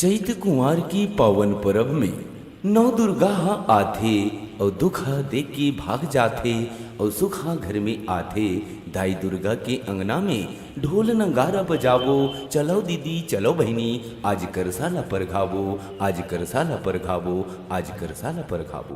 चैत कुंवार की पावन परब में नौ दुर्गा आथे और दुखा देख के भाग जाथे और सुखा घर में आथे। दाई दुर्गा के अंगना में ढोल नगारा बजावो, चलो दीदी चलो बहनी आज करसाला पर घावो, आज करसाला पर घावो, आज करसाला पर घावो।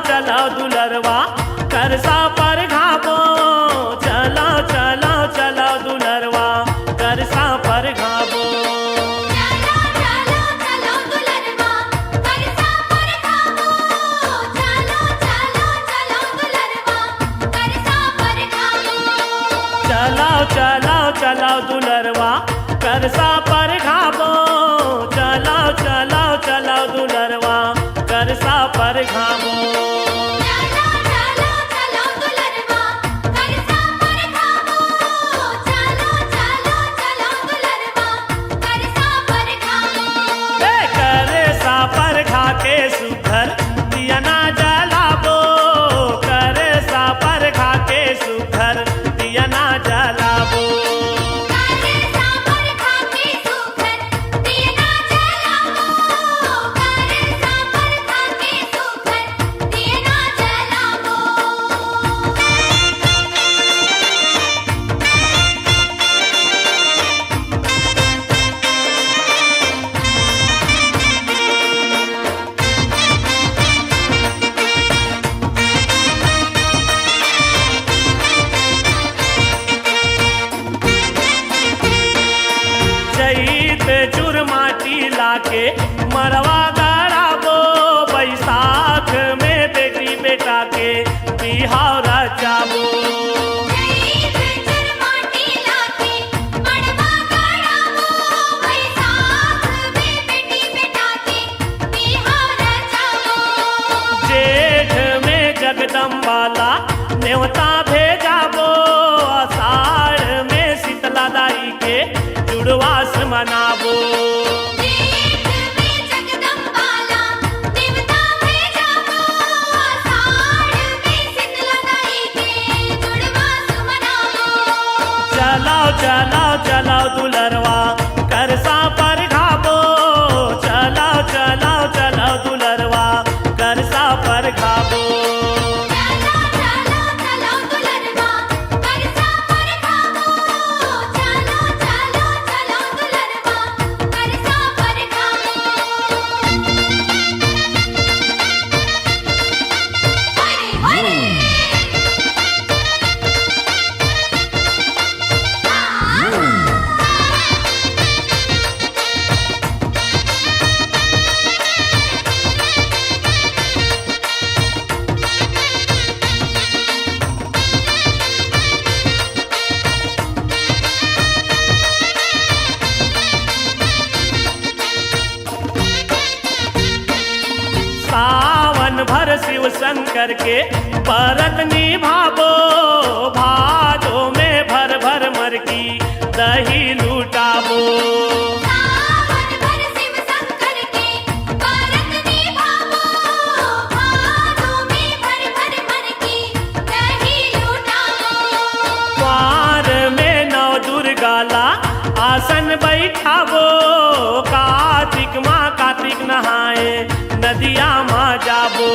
चलाओ दुलरवा करसा पर घावो, चलाओ चलाओ चलाओ दुलरवा करसा पर घावो। चलाओ चलाओ चलाओ दुलरवा करसा पर घावो, चलाओ चलाओ चलाओ दुलरवा करसा पर घावो। के सुघर दिया ना जलाबो, करे सा पर खा के सुघर दिया ना जलाबो। करे सा पर खा के सुघर दिया ना जलाबो, करे सा पर खा के सुघर दिया ना जलाबो। चुरमाटी लाके मरवा गड़ाबो, बैसाख में बेटी बेटा के बिहाव रचाबो। जेठ में जगदम्बाला न्योता भेजाबो, आषाढ़ में शीतला दाई के जुड़वास मनाबो। चलाओ चलाओ चलाओ दुलरवा करसा पर घावो, चलाओ चलाओ चलाओ दुलरवा करसा पर घावो। सावन भर शिव शंकर के परत निभाबो, भादो में भर भर मर की दही लुटाबो। सावन भर शिव शंकर के परत निभाबो, भादो में भर भर मर की दही लुटाबो। द्वार में नौ दुर्गाला आसन बैठाबो, कार्तिक माँ कार्तिक नहाए नदिया माँ जाबो।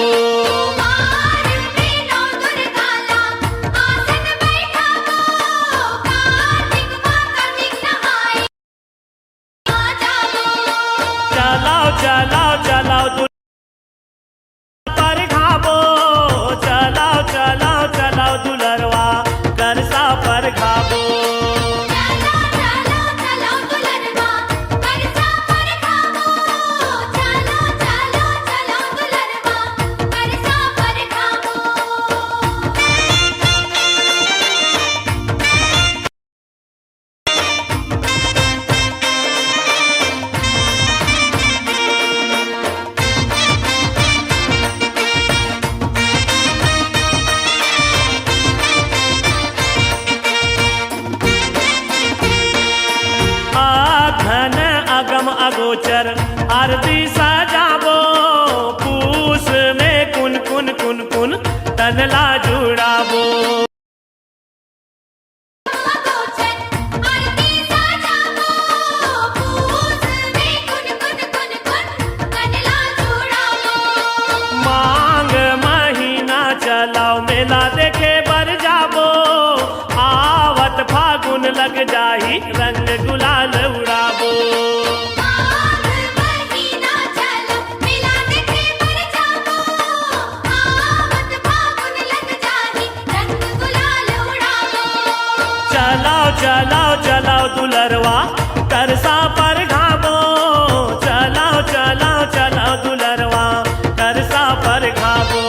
गोचर आरती सजाबो पूस में कुन कुन कुन कुन तनला जुड़ाबो मांग महीना चलाओ मेला देखे बर जाबो आवत फागुन लग जाही रंग गुलाल उड़ाबो चलाओ चलाओ चलाओ दुलरवा करसा पर घाबो चलाओ चलाओ चलाओ दुलरवा करसा पर घाबो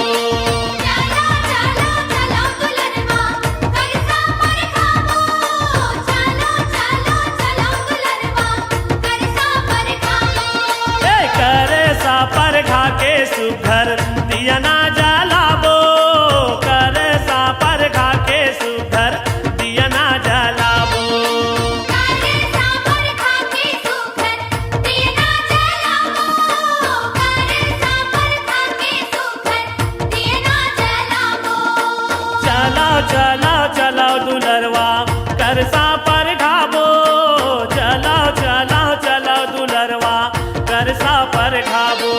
करसा पर खा के सुघर दिया ना जलाबो करसा पर खा के सुघर दिया ना जलाबो चलाओ चलाओ चलाओ दुलरवा करसा पर घाबो चलाओ चलाओ चलाओ दुलरवा करसा पर घाबो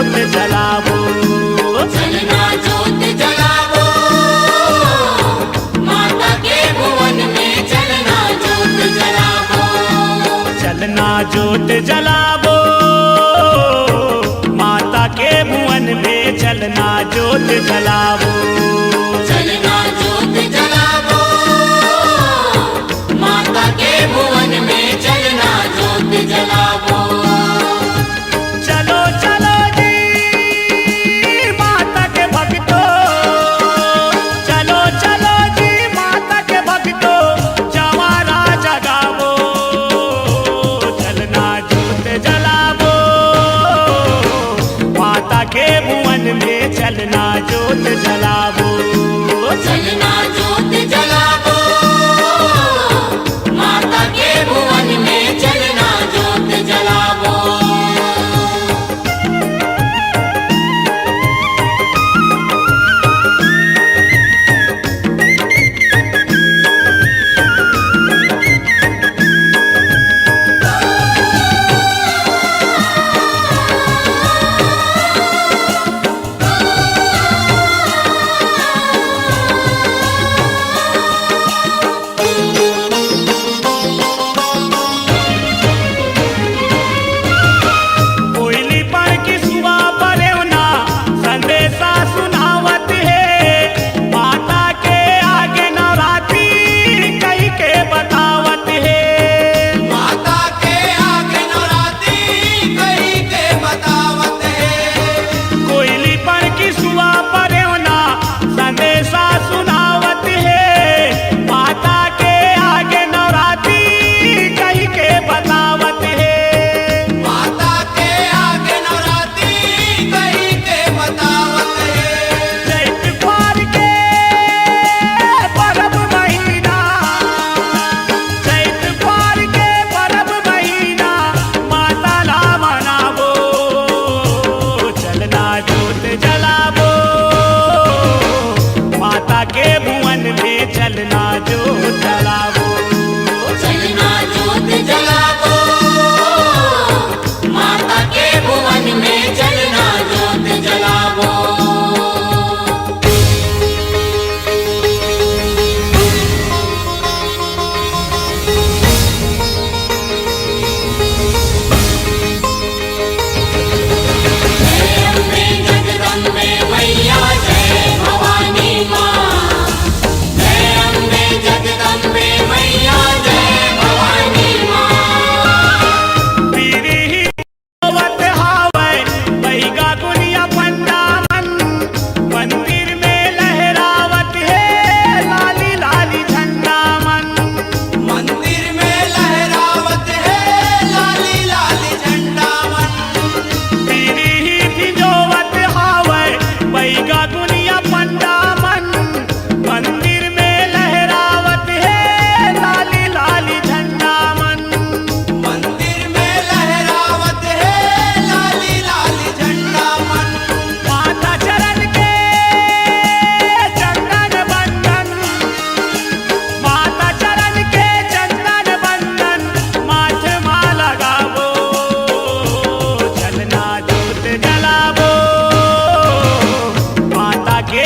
जोत जलावो। चलना जोत जलावो, माता के भुवन में चलना जोत जलावो। चलना जोत जलावो, माता के भुवन में चलना जोत जलावो। चलना जोत जलावो, माता के भुवन में चलना जोत जलावो। चलो चलो जी माता के भक्तों, चलो चलो जी माता के भक्तों, जवारा जगावो। चलना जोत जलावो, माता के भुवन में चलना जोत जलावो। चलना जोत जलावो, माता के भुवन में चलना जोत जलावो। कोयली पर की सुबह परेवना संदेशा सुनावत है, माता के आगे नवरात्रि कही के बतावत है। माता के आगे नवरात्रि कही के बतावत है। कोयली पर की सुबह परेवना संदेशा सुनावत है, माता के आगे नवरात्रि कही के बतावत है। माता के आगे नवरात्रि कही के बतावत है। चैत पार के परब महीना, चैत पार के परब महीना, माता ला मनावो। चलना जोत जलावो, माता के भुवन में चलना जोत जलावो। चलना जोत जलावो, माता के भुवन में चलना जोत जलावो। जय अम्बे जगदम्बे मैया, जय भवानी माँ। जय अम्बे जगदम्बे मैया, जय भवानी माँ। पीरी ही होवत हावै, बैगा गुनिया पंडामन, मंदिर में लहरावत है लाली लाली झंडा मन। मंदिर में लहरावत है लाली लाली झंडा मन। पीरी ही भिजोवत हावै, बैगा गुनिया पंडामन, मंदिर में लहरावत है लाली लाली झंडा मन। मंदिर में लहरावत है लाली लाली झंडा मन। माता चरण के चंदन बंदन, माता चरण के चंदन बंदन, माथ माँ लगावो। चलना जोत जलावो, माता के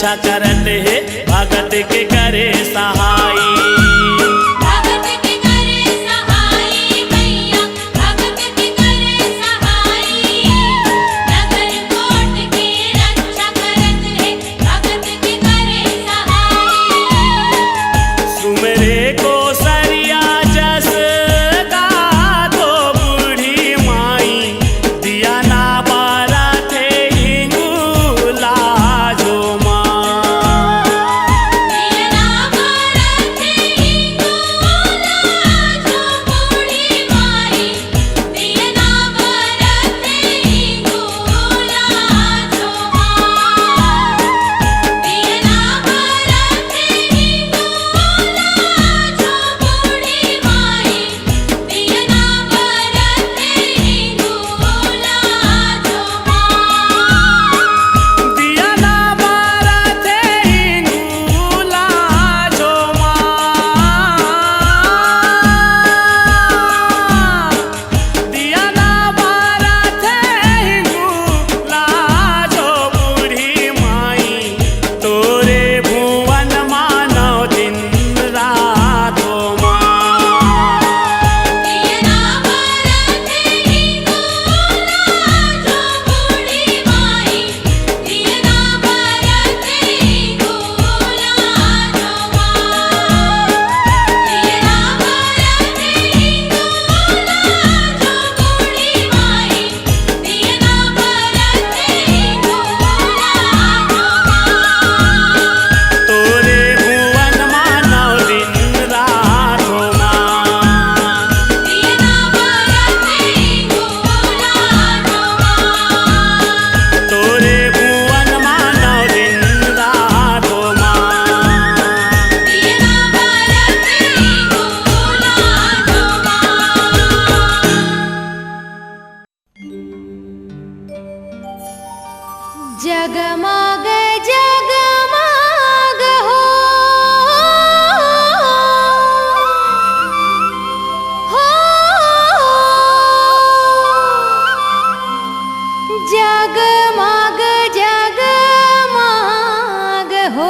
रक्षा करत है भगत के करे सहाई। भगत के करे सहाई मैया, भगत के करे सहाई। नगर कोट की रक्षा करत है भगत के करे सहाई। सुमरे को सरिया जस गातो बूढ़ी माई, दिया ना बारा थे हिंगूला जो माँ। दिया ना बारा थे हिंगूला जो बूढ़ी माई, दिया ना बारा थे हिंगूला जो माँ। दिया ना बारा थे हिंगूला जो बूढ़ी माई, दिया ना बारा थे हिंगूला जो माँ। दिया ना बारा थे हिंगूला जो माँ। दिया ना बारा थे हिंगूला जो बूढ़ी माई, तोरे भुवन मानव दिन रात हो माँ। दिया ना बारा थे हिंगूला जो बूढ़ी माई, दिया ना बारा थे हिंगूला जो माँ। दिया ना बारा थे हिंगूला जो बूढ़ी माई, दिया ना बारा थे हिंगूला जो माँ। तोरे भुवन मानव दिन रात हो माँ। दिया ना बारा थे हिंगूला जो माँ। तोरे भुवन मानव दिन रात हो माँ। दिया ना बारा थे हिंगूला जो माँ। जगमग जगमग हो जगमग जगमग हो।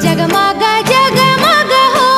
जगमग जगमग हो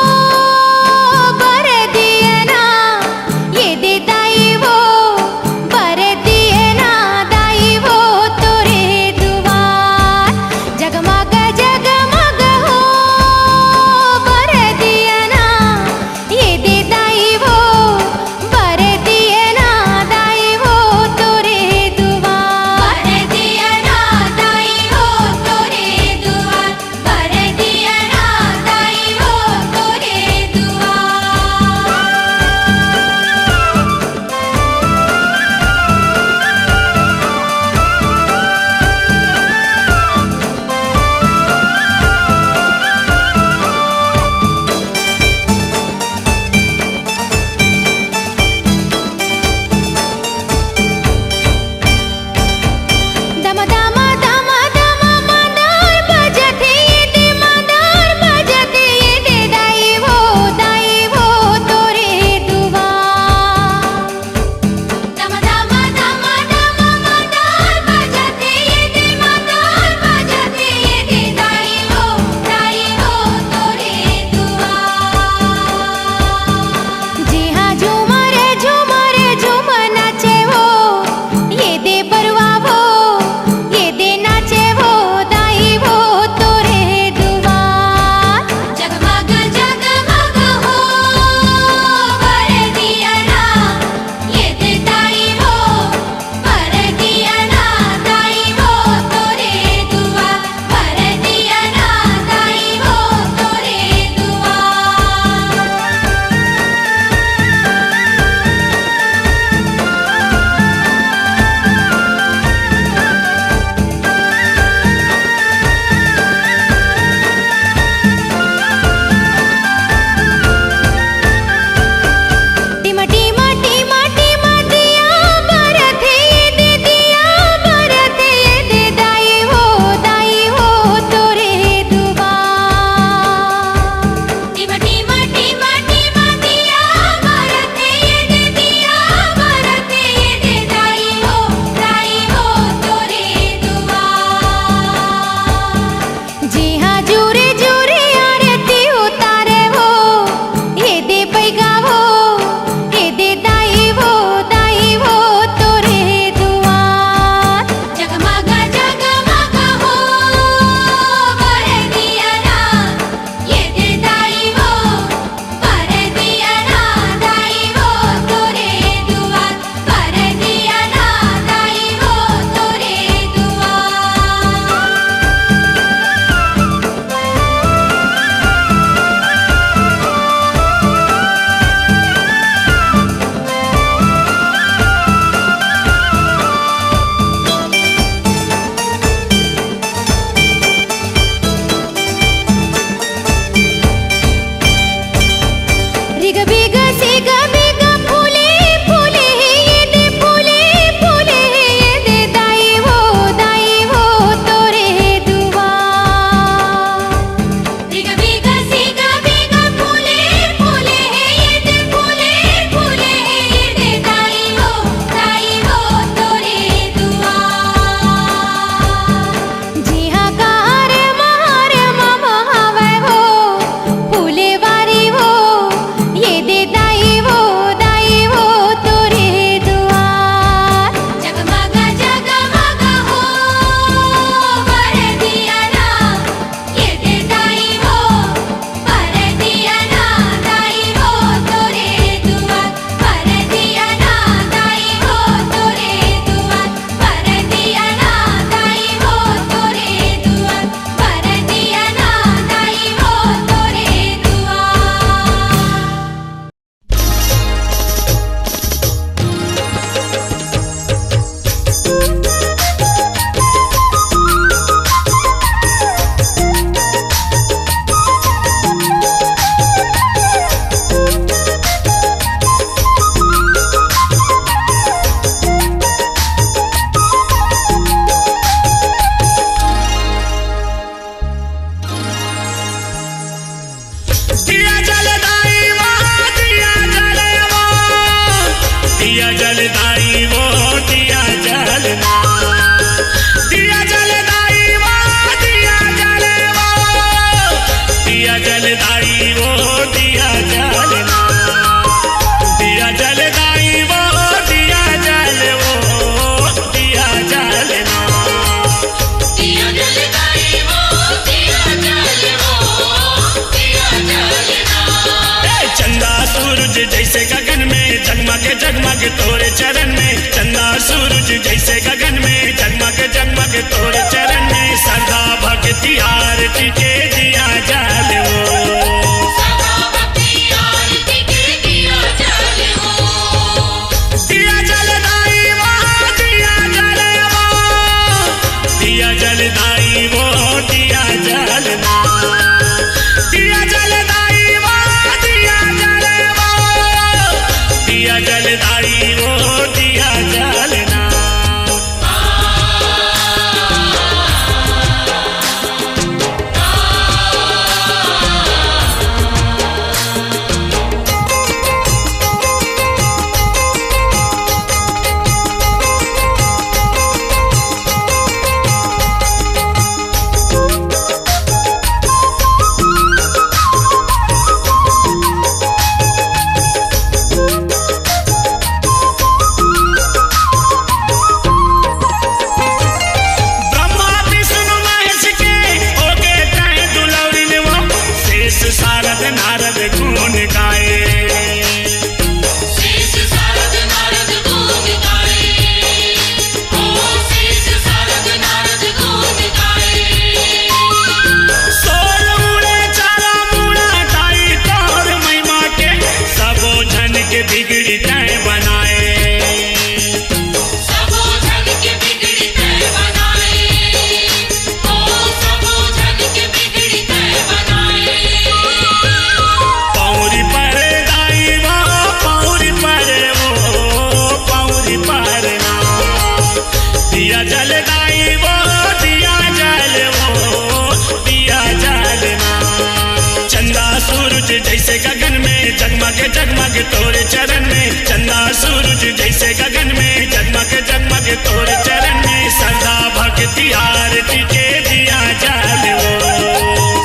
दिया जलदाई वो दिया जले वो दिया जलदाई वो दिया जलना दिया जलदाई वो दिया जले वो दिया जलदाई वो दिया जलना दिया जलदाई वो दिया जल वो दिया जलना दिया जलदाई वो दिया जल वो दिया जलना। चंदा सूरज जैसे गगन में जगमग जगमग तोरे चरण में चंदा सूरज जैसे गगन में जगमग जगमग तोरे चरण में सदा भक्ति आरती के दिया जल वो सदा भक्ति आरती के दिया जल वो दिया जलदाई वो दिया जले वो दिया जलदाई वो दिया जलना दिया जलदाई वो दिया जले वो दिया जलदाई वो दिया जलना ब्रह्मा विष्णु महेश के होके कहे दुलौरिन वो शेष सारद नारद गुण गाए शेष सारद नारद गुण गाए ओ शेष सारद नारद गुण गाए सोल उड़े चारा मुड़ा ताई तोर महिमा के सबो जन के बिगड़ी तय बनाए सबो जन के बिगड़ी तय बनाए ओ सबो जन के बिगड़ी तय बनाए पौरी पर दाई वो पौरी पर वो पौरी पर ना दिया जलदाई वो दिया जल वो दिया जलना चंदा सूरज जैसे गगन में जगमग जगमग तोरे चरण में चंदा सूरज जैसे गगन में जगमग जगमग तोरे चरण में सदा भक्ति आरती के दिया जल वो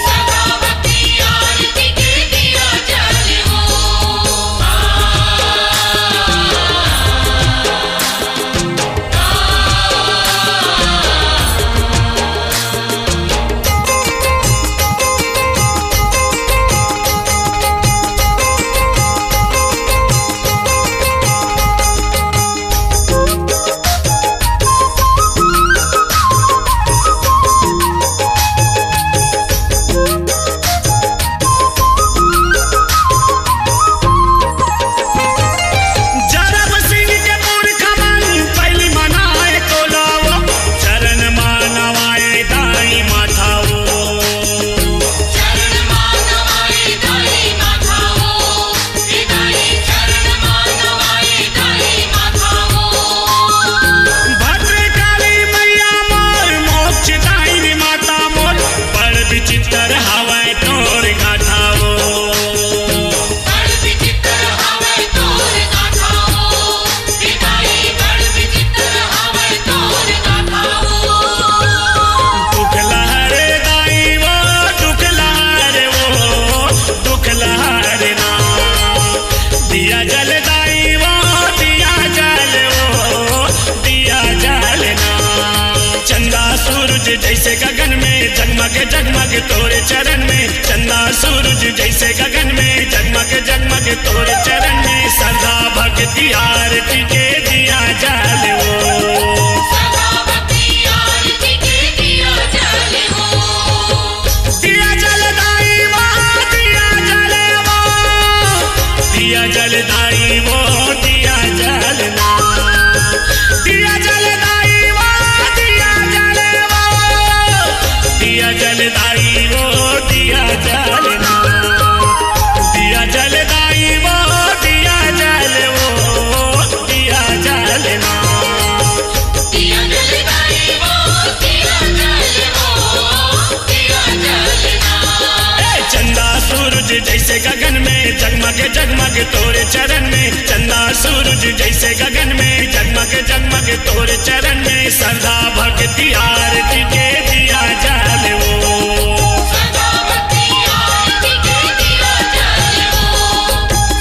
सदा भक्ति आरती के दिया जल वो जरब सिंह के पुरख मन पहली मनाए तोलाओ चरण मानवाए दाई माथाओ चरण मानवाए दाई माथाओ दाई चरण मानवाए दाई माथाओ भद्रकाली मैया मोर मोक्ष दायिनी माता मोर बड़ विचित्र हवाए तोर गाथाओ बड़ विचित्र हवे तोर गाथाओ दाई बड़ विचित्र हवे तोर गाथाओ दुख लहरे दाई वो दुख लहरे वो दुख लहरे ना दिया जलदाई वो दिया जल वो दिया जलना चंदा सूरज जैसे गगन में जगमग जगमग तोरे चरण में चंदा सूरज जैसे गगन में जगमग जगमग तोरे चरण में सदा भक्ति आरती के दिया जल वो सदा भक्ति आरती के दिया जल वो दिया जलदाई वो दिया जले वो दिया जलदाई वो दिया जलना दिया जलदाई वो दिया जले वो दिया जलदाई वो दिया जलना दिया जलदाई वो दिया जल वो सूरज जैसे गगन में जगमग जगमग तोरे चरण में, चंदा सूरज जैसे गगन में जगमग जगमग तोरे चरण में, श्रद्धा भक्ति आरती के दिया जल वो। सदा भक्ति आरती के दिया जल वो,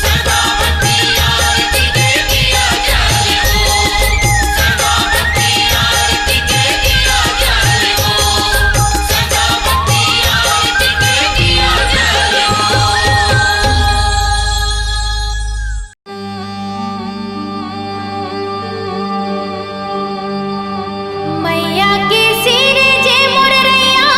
सदा भक्ति आरती के दिया जल वो, सदा भक्ति आरती के दिया जल वो, सदा भक्ति आरती के दिया जल वो। मैया के सिर जे मोर रैया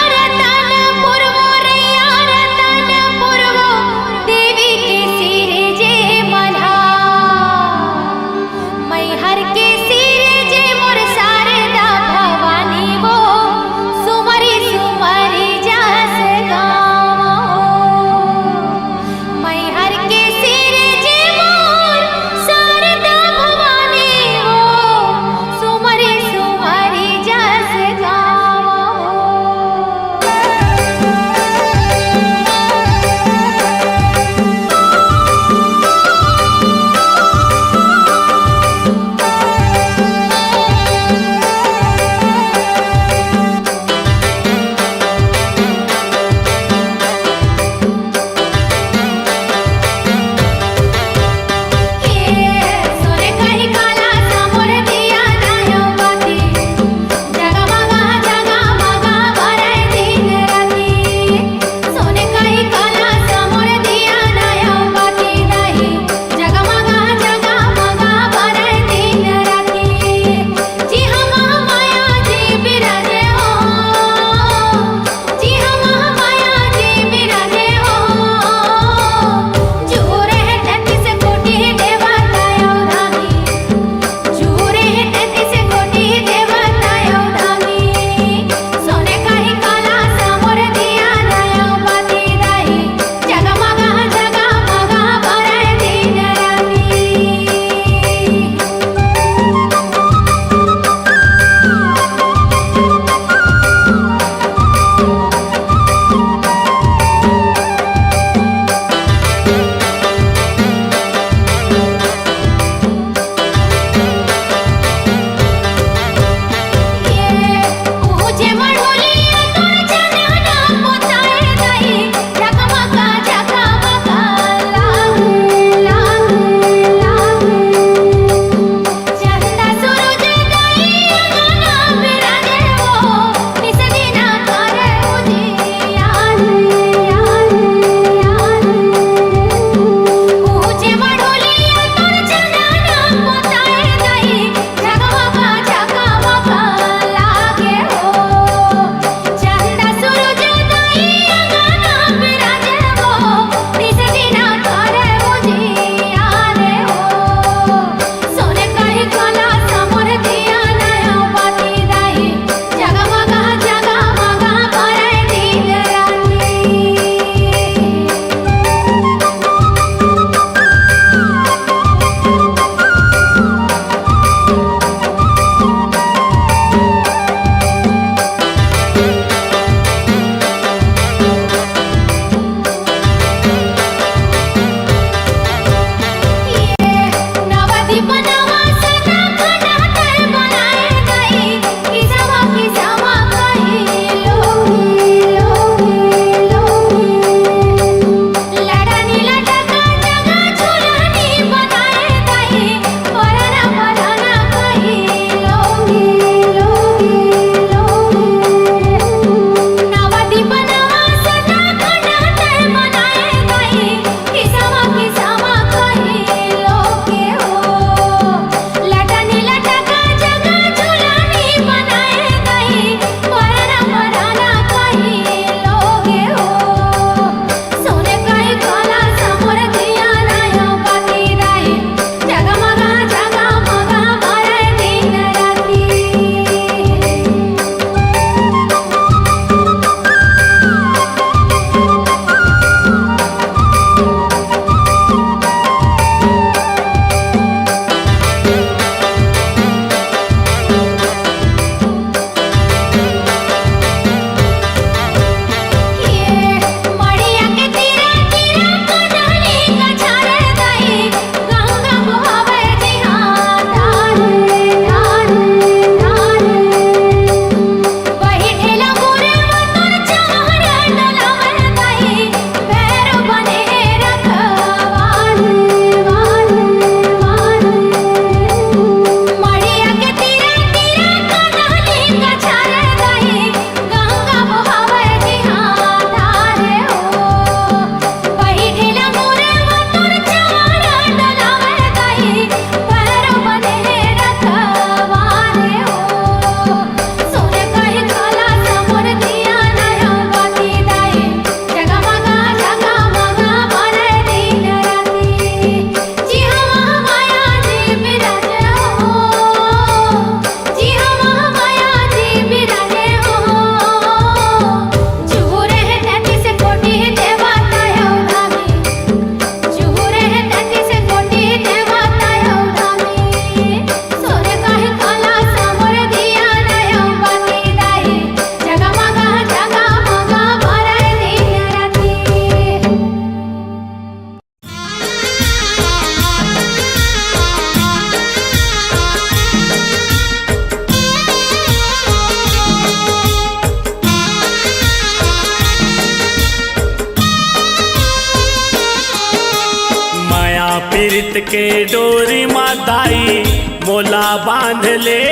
पीरित के डोरी माताई मोला बांध ले,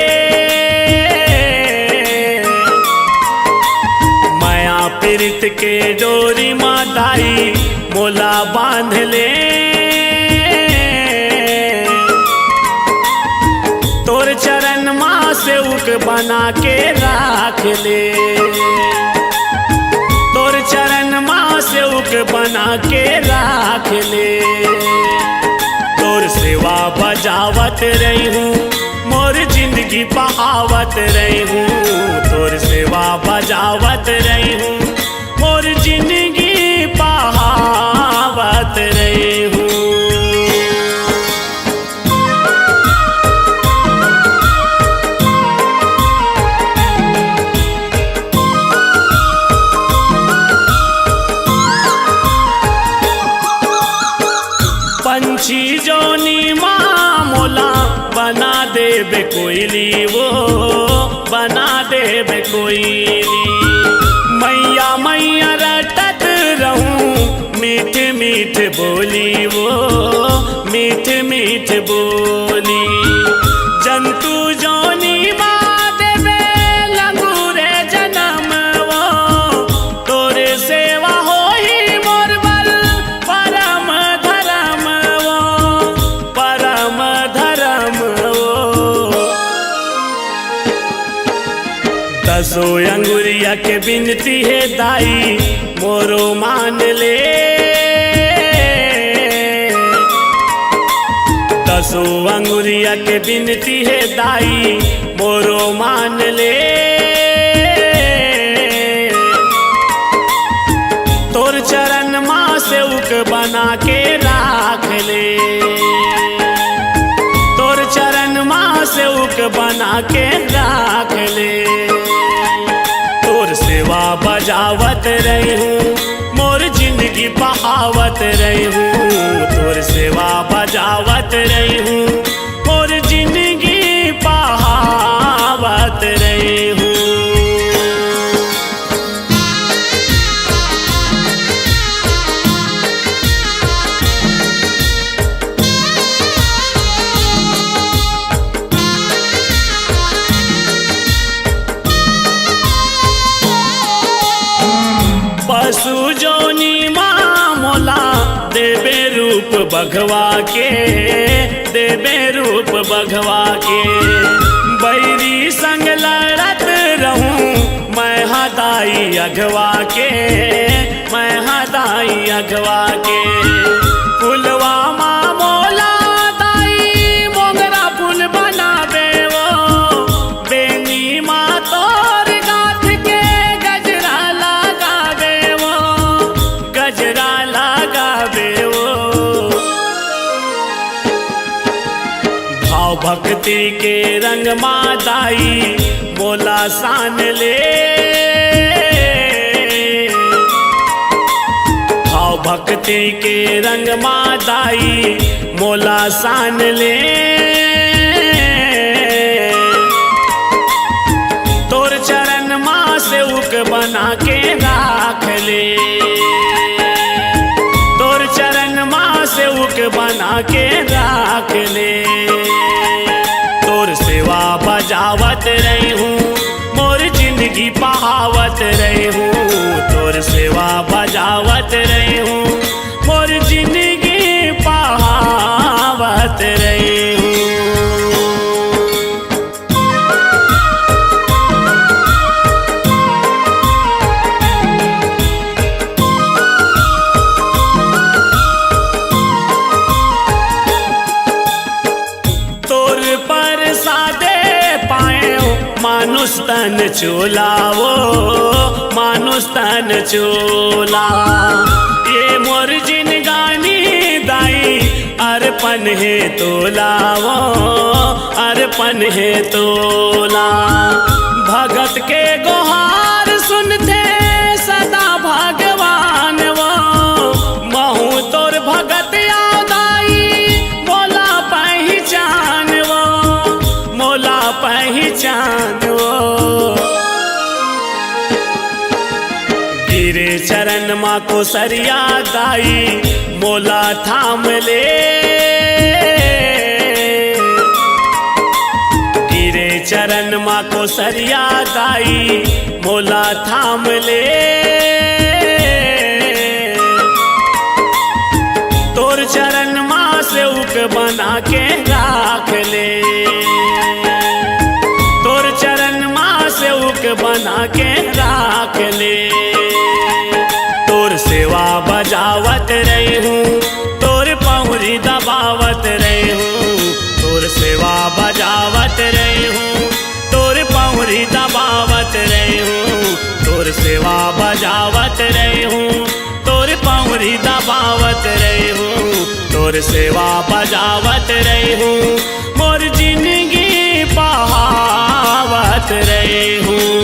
माया पीरित के डोरी माताई मोला बांध ले। तोर चरण माँ से उक बना के राख ले, तोर चरण माँ से उक बना के राख ले। तोर सेवा बजावत रही हूँ, मोर जिंदगी बहावत रही हूँ। तोर सेवा बजावत रही हूँ, मोर जिंदगी बहावत रही हूँ। पंछी जोनी माँ मोला बना देबे कोयली, वो बना देबे कोयली। मैया मैया रटत रहूं मीठ मीठ बोली, वो मीठ मीठ बोली। जंतु जोनी माँ देबे लंगूरे जन्म, वो तोरे सेवा होई मोर बल परम धर्म, वो परम धर्म। वो दसो अंगुरिया के बिनती है दाई मोरो मान ले, दसो अंगुरिया के बिनती है दाई मोरो मान ले। तोर चरण माँ से उक बना के राख ले, तोर चरण माँ से उक बना के राख ले। तोर सेवा बजावत रही हूँ, मोर जिंदगी बहावत रही हूँ। तोर सेवा बजावत रही हूँ, मोर जिंदगी बहावत रही हूँ। पशु जोनी माँ मोला देबे रूप बघवा के, देबे रूप बघवा के। बैरी संग लड़त रहूं मैं हदाई अघवा के, मैं हदाई अघवा के। फुलवा माँ मोला दाई मोगरा फूल बनावे, वो बेनी माँ तोर गाथ के गजरा लगावे, वो गजरा लगावे। वो भाव भक्ति के रंग मादाई मोला सान ले, भाव भक्ति के रंग मादाई मोला सान ले। तोर चरण माँ से उक बना के राख ले, तोर चरण माँ से उक बना के राख ले। तोर सेवा बजावत रही हूँ, मोर जिंदगी बहावत रही हूँ। तोर सेवा बजावत रही हूँ, मोर जिंदगी बहावत रही हूँ। तोर पर सादे पाए मानुष तन चोलावो, मानुष तन चोला। ये मोर जिनगानी दाई अर्पण है तोलावो, अर्पण है तोला। भगत के गुहार सुनते सदा भगवान, वो महू तोर भगत दाई मोला पहचान, वो मोला पहचान। वो गिरे चरण माँ को सरिया दाई मोला थाम ले, जन्मा को सरिया दाई मोला थाम ले, तोर चरण माँ से उक बना के राख ले, तोर चरण माँ से उक बना के राख ले। तोर सेवा बजावत रही हूँ, तोर पहुरी दबावत रही हूँ, तोर सेवा बजावत रही हूँ, तोर पहुरी दबावत रही हूँ, तोर सेवा बजावत रही हूँ, तोर पहुरी दबावत रही हूँ, तोर सेवा बजावत रही हूँ, मोर जिंदगी बहावत रही हूँ।